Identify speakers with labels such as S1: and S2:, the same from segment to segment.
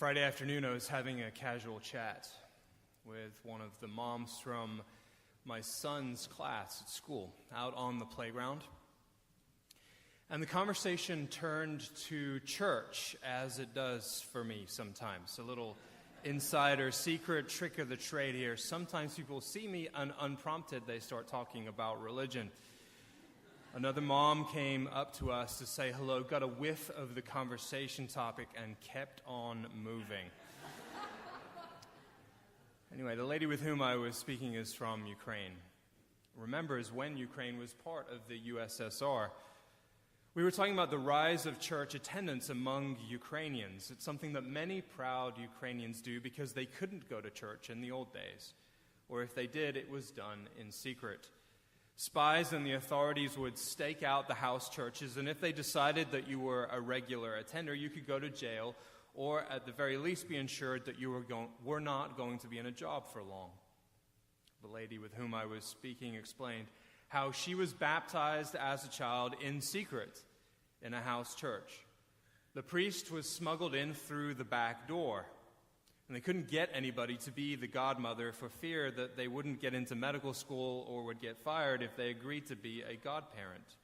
S1: Friday afternoon, I was having a casual chat with one of the moms from my son's class at school, out on the playground. And the conversation turned to church, as it does for me sometimes. A little insider secret trick of the trade here. Sometimes people see me and unprompted, they start talking about religion. Another mom came up to us to say hello, got a whiff of the conversation topic, and kept on moving. Anyway, the lady with whom I was speaking is from Ukraine. Remembers when Ukraine was part of the USSR. We were talking about the rise of church attendance among Ukrainians. It's something that many proud Ukrainians do because they couldn't go to church in the old days. Or if they did, it was done in secret. Spies and the authorities would stake out the house churches, and if they decided that you were a regular attender, you could go to jail, or at the very least be ensured that you were not going to be in a job for long. The lady with whom I was speaking explained how she was baptized as a child in secret in a house church. The priest was smuggled in through the back door, and they couldn't get anybody to be the godmother for fear that they wouldn't get into medical school or would get fired if they agreed to be a godparent.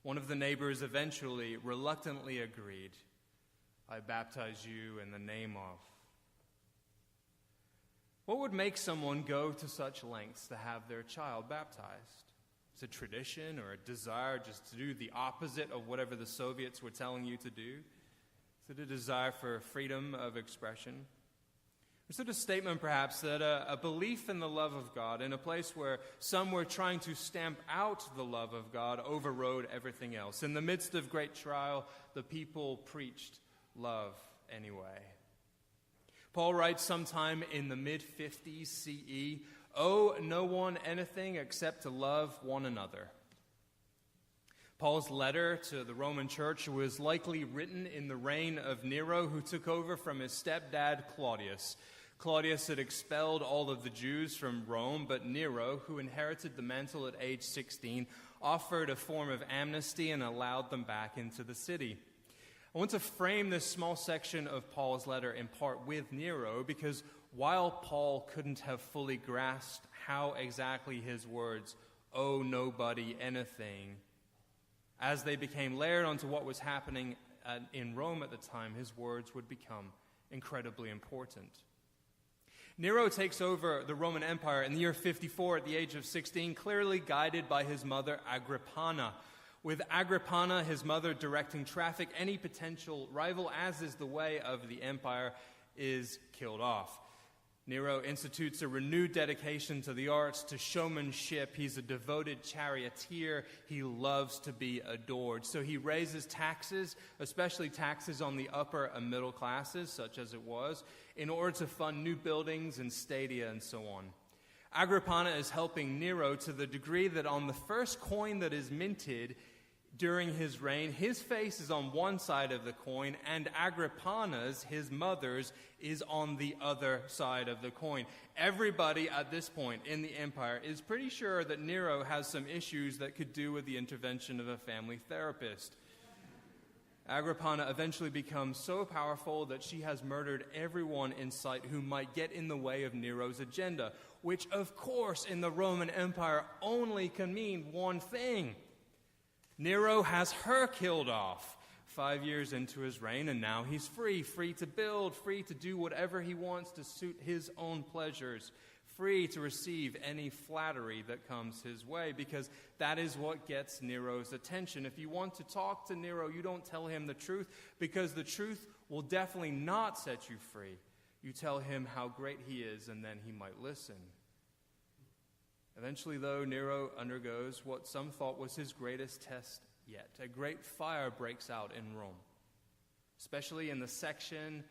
S1: One of the neighbors eventually reluctantly agreed. I baptize you in the name of. What would make someone go to such lengths to have their child baptized? Is it tradition or a desire just to do the opposite of whatever the Soviets were telling you to do? Is it a desire for freedom of expression? Or is it a statement, perhaps, that a belief in the love of God in a place where some were trying to stamp out the love of God overrode everything else? In the midst of great trial, the people preached love anyway. Paul writes sometime in the mid-50s CE, "Owe no one anything except to love one another." Paul's letter to the Roman church was likely written in the reign of Nero, who took over from his stepdad Claudius. Claudius had expelled all of the Jews from Rome, but Nero, who inherited the mantle at age 16, offered a form of amnesty and allowed them back into the city. I want to frame this small section of Paul's letter in part with Nero, because while Paul couldn't have fully grasped how exactly his words, "owe nobody anything," as they became layered onto what was happening in Rome at the time, his words would become incredibly important. Nero takes over the Roman Empire in the year 54 at the age of 16, clearly guided by his mother Agrippina. With Agrippina, his mother, directing traffic, any potential rival, as is the way of the empire, is killed off. Nero institutes a renewed dedication to the arts, to showmanship. He's a devoted charioteer. He loves to be adored. So he raises taxes, especially taxes on the upper and middle classes, such as it was, in order to fund new buildings and stadia and so on. Agrippina is helping Nero to the degree that on the first coin that is minted during his reign, his face is on one side of the coin, and Agrippina's, his mother's, is on the other side of the coin. Everybody at this point in the empire is pretty sure that Nero has some issues that could do with the intervention of a family therapist. Agrippina eventually becomes so powerful that she has murdered everyone in sight who might get in the way of Nero's agenda, which, of course, in the Roman Empire only can mean one thing. Nero has her killed off 5 years into his reign, and now he's free to build, free to do whatever he wants to suit his own pleasures, free to receive any flattery that comes his way, because that is what gets Nero's attention. If you want to talk to Nero, you don't tell him the truth, because the truth will definitely not set you free. You tell him how great he is, and then he might listen. Eventually, though, Nero undergoes what some thought was his greatest test yet. A great fire breaks out in Rome, especially in the section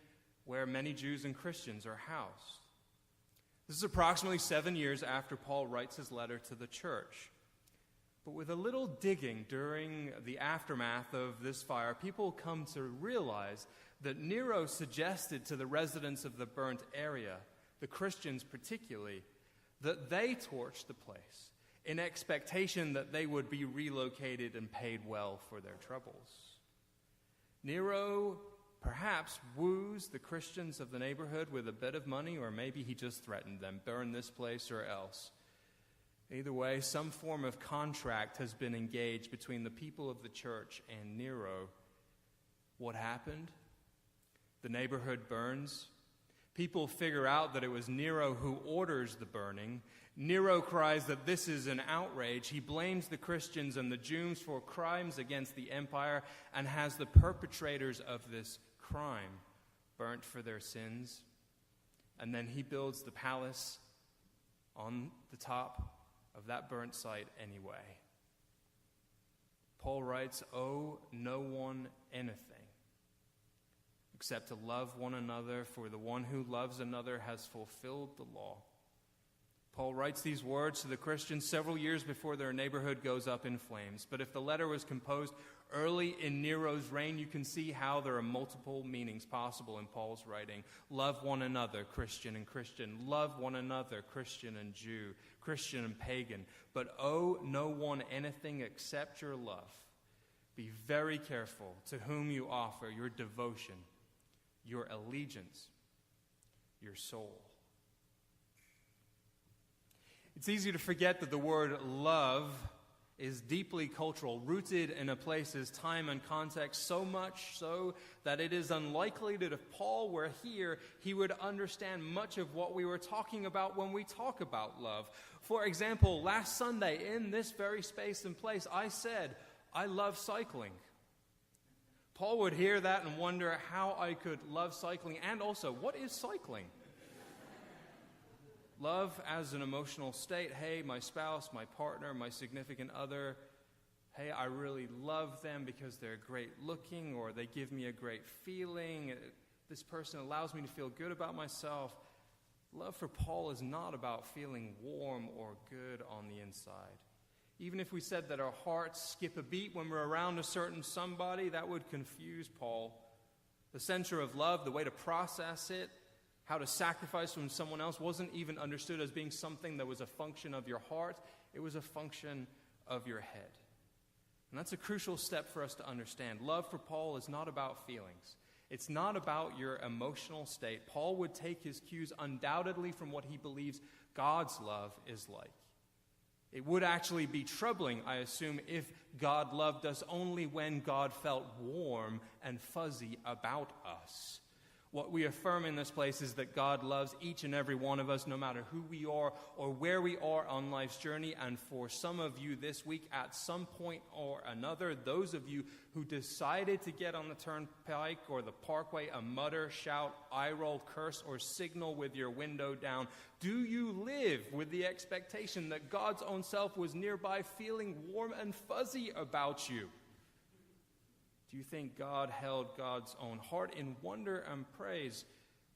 S1: where many Jews and Christians are housed. This is approximately 7 years after Paul writes his letter to the church. But with a little digging during the aftermath of this fire, people come to realize that Nero suggested to the residents of the burnt area, the Christians particularly, that they torch the place in expectation that they would be relocated and paid well for their troubles. Nero perhaps woos the Christians of the neighborhood with a bit of money, or maybe he just threatened them, burn this place or else. Either way, some form of contract has been engaged between the people of the church and Nero. What happened? The neighborhood burns. People figure out that it was Nero who orders the burning. Nero cries that this is an outrage. He blames the Christians and the Jews for crimes against the empire and has the perpetrators of this crime burnt for their sins. And then he builds the palace on the top of that burnt site anyway. Paul writes, "Owe no one anything except to love one another, for the one who loves another has fulfilled the law." Paul writes these words to the Christians several years before their neighborhood goes up in flames. But if the letter was composed early in Nero's reign, you can see how there are multiple meanings possible in Paul's writing. Love one another, Christian and Christian. Love one another, Christian and Jew, Christian and pagan. But owe no one anything except your love. Be very careful to whom you offer your devotion, your allegiance, your soul. It's easy to forget that the word love is deeply cultural, rooted in a place's time and context, so much so that it is unlikely that if Paul were here, he would understand much of what we were talking about when we talk about love. For example, last Sunday in this very space and place, I said, I love cycling. Paul would hear that and wonder how I could love cycling, and also, what is cycling? Love as an emotional state. Hey, my spouse, my partner, my significant other, hey, I really love them because they're great looking, or they give me a great feeling. This person allows me to feel good about myself. Love for Paul is not about feeling warm or good on the inside. Even if we said that our hearts skip a beat when we're around a certain somebody, that would confuse Paul. The center of love, the way to process it, how to sacrifice from someone else, wasn't even understood as being something that was a function of your heart. It was a function of your head. And that's a crucial step for us to understand. Love for Paul is not about feelings. It's not about your emotional state. Paul would take his cues undoubtedly from what he believes God's love is like. It would actually be troubling, I assume, if God loved us only when God felt warm and fuzzy about us. What we affirm in this place is that God loves each and every one of us, no matter who we are or where we are on life's journey. And for some of you this week, at some point or another, those of you who decided to get on the turnpike or the parkway, a mutter, shout, eye roll, curse, or signal with your window down, do you live with the expectation that God's own self was nearby, feeling warm and fuzzy about you? Do you think God held God's own heart in wonder and praise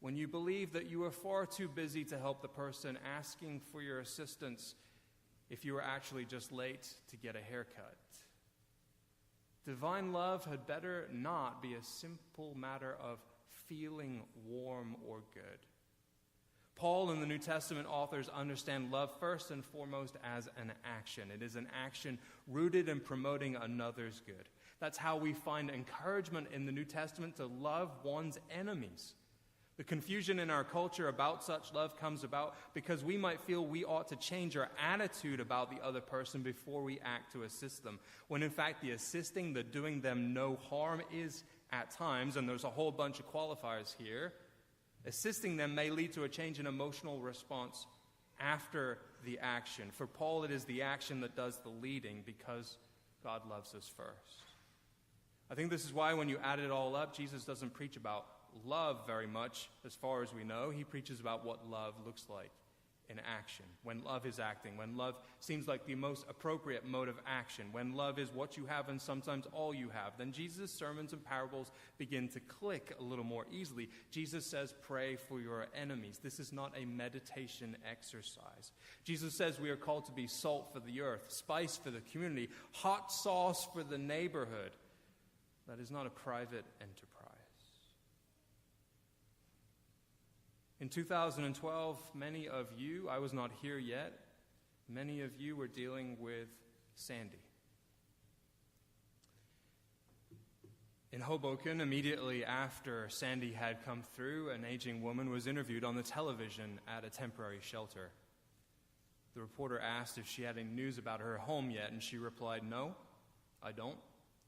S1: when you believe that you were far too busy to help the person asking for your assistance if you were actually just late to get a haircut? Divine love had better not be a simple matter of feeling warm or good. Paul and the New Testament authors understand love first and foremost as an action. It is an action rooted in promoting another's good. That's how we find encouragement in the New Testament to love one's enemies. The confusion in our culture about such love comes about because we might feel we ought to change our attitude about the other person before we act to assist them, when in fact the assisting, the doing them no harm is at times, and there's a whole bunch of qualifiers here, assisting them may lead to a change in emotional response after the action. For Paul, it is the action that does the leading because God loves us first. I think this is why when you add it all up, Jesus doesn't preach about love very much as far as we know. He preaches about what love looks like in action, when love is acting, when love seems like the most appropriate mode of action, when love is what you have and sometimes all you have. Then Jesus' sermons and parables begin to click a little more easily. Jesus says, pray for your enemies. This is not a meditation exercise. Jesus says we are called to be salt for the earth, spice for the community, hot sauce for the neighborhood. That is not a private enterprise. In 2012, many of you, I was not here yet, many of you were dealing with Sandy. In Hoboken, immediately after Sandy had come through, an aging woman was interviewed on the television at a temporary shelter. The reporter asked if she had any news about her home yet, and she replied, "No, I don't.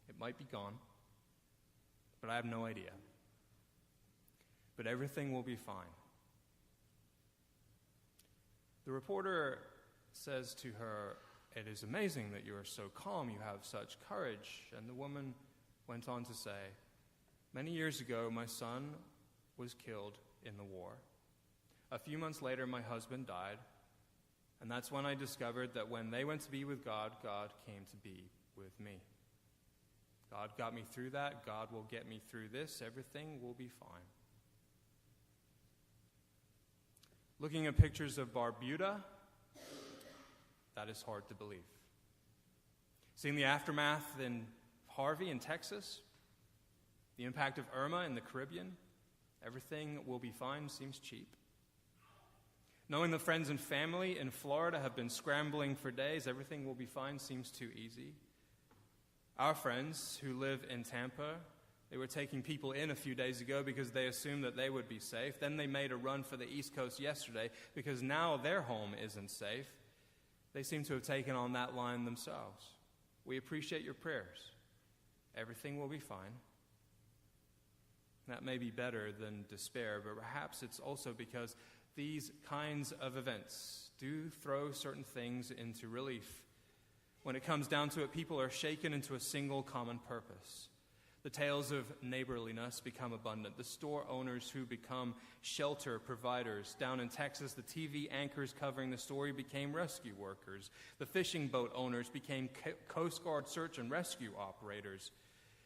S1: It might be gone, but I have no idea. But everything will be fine." The reporter says to her, "It is amazing that you are so calm, you have such courage." And the woman went on to say, "Many years ago, my son was killed in the war. A few months later, my husband died, and that's when I discovered that when they went to be with God, God came to be with me. God got me through that. God will get me through this. Everything will be fine." Looking at pictures of Barbuda, that is hard to believe. Seeing the aftermath in Harvey in Texas, the impact of Irma in the Caribbean, everything will be fine seems cheap. Knowing the friends and family in Florida have been scrambling for days, everything will be fine seems too easy. Our friends who live in Tampa, they were taking people in a few days ago because they assumed that they would be safe. Then they made a run for the East Coast yesterday because now their home isn't safe. They seem to have taken on that line themselves. We appreciate your prayers. Everything will be fine. That may be better than despair, but perhaps it's also because these kinds of events do throw certain things into relief. When it comes down to it, people are shaken into a single common purpose. The tales of neighborliness become abundant. The store owners who become shelter providers. Down in Texas, the TV anchors covering the story became rescue workers. The fishing boat owners became Coast Guard search and rescue operators.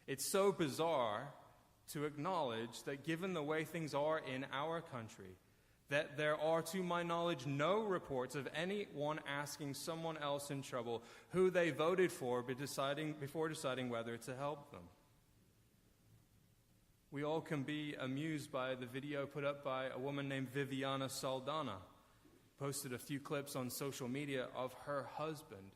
S1: It's so bizarre to acknowledge that given the way things are in our country, that there are, to my knowledge, no reports of anyone asking someone else in trouble who they voted for before deciding whether to help them. We all can be amused by the video put up by a woman named Viviana Saldana, posted a few clips on social media of her husband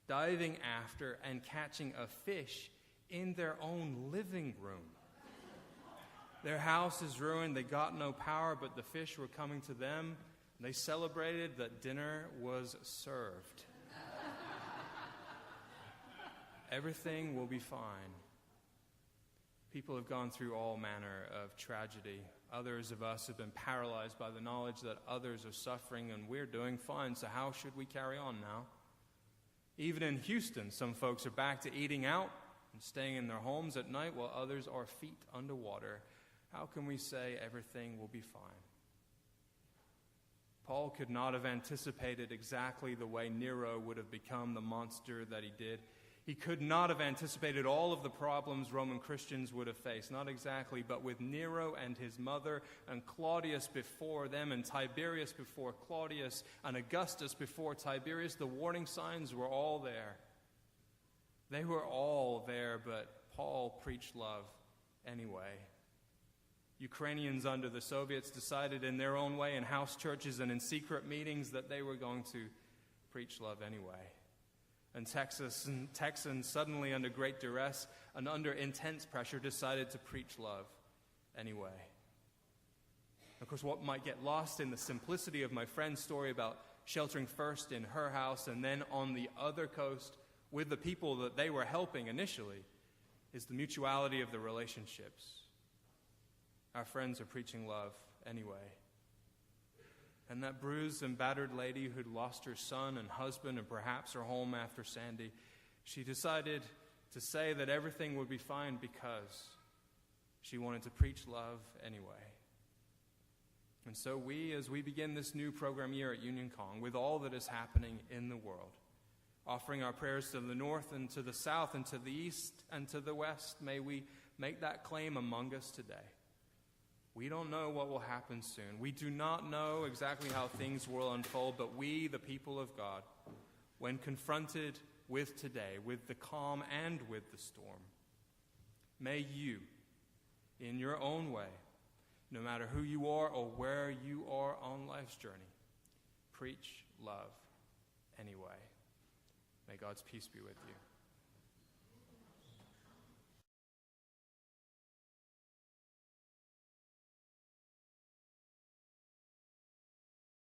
S1: diving after and catching a fish in their own living room. Their house is ruined, they got no power, but the fish were coming to them. They celebrated that dinner was served. Everything will be fine. People have gone through all manner of tragedy. Others of us have been paralyzed by the knowledge that others are suffering and we're doing fine, so how should we carry on now? Even in Houston, some folks are back to eating out and staying in their homes at night while others are feet underwater. How can we say everything will be fine? Paul could not have anticipated exactly the way Nero would have become the monster that he did. He could not have anticipated all of the problems Roman Christians would have faced. Not exactly, but with Nero and his mother and Claudius before them and Tiberius before Claudius and Augustus before Tiberius, the warning signs were all there. They were all there, but Paul preached love anyway. Ukrainians under the Soviets decided in their own way in house churches and in secret meetings that they were going to preach love anyway. And Texans suddenly under great duress and under intense pressure decided to preach love anyway. Of course, what might get lost in the simplicity of my friend's story about sheltering first in her house and then on the other coast with the people that they were helping initially is the mutuality of the relationships. Our friends are preaching love anyway. And that bruised and battered lady who'd lost her son and husband and perhaps her home after Sandy, she decided to say that everything would be fine because she wanted to preach love anyway. And so we, as we begin this new program year at Union Kong, with all that is happening in the world, offering our prayers to the north and to the south and to the east and to the west, may we make that claim among us today. We don't know what will happen soon. We do not know exactly how things will unfold, but we, the people of God, when confronted with today, with the calm and with the storm, may you, in your own way, no matter who you are or where you are on life's journey, preach love anyway. May God's peace be with you.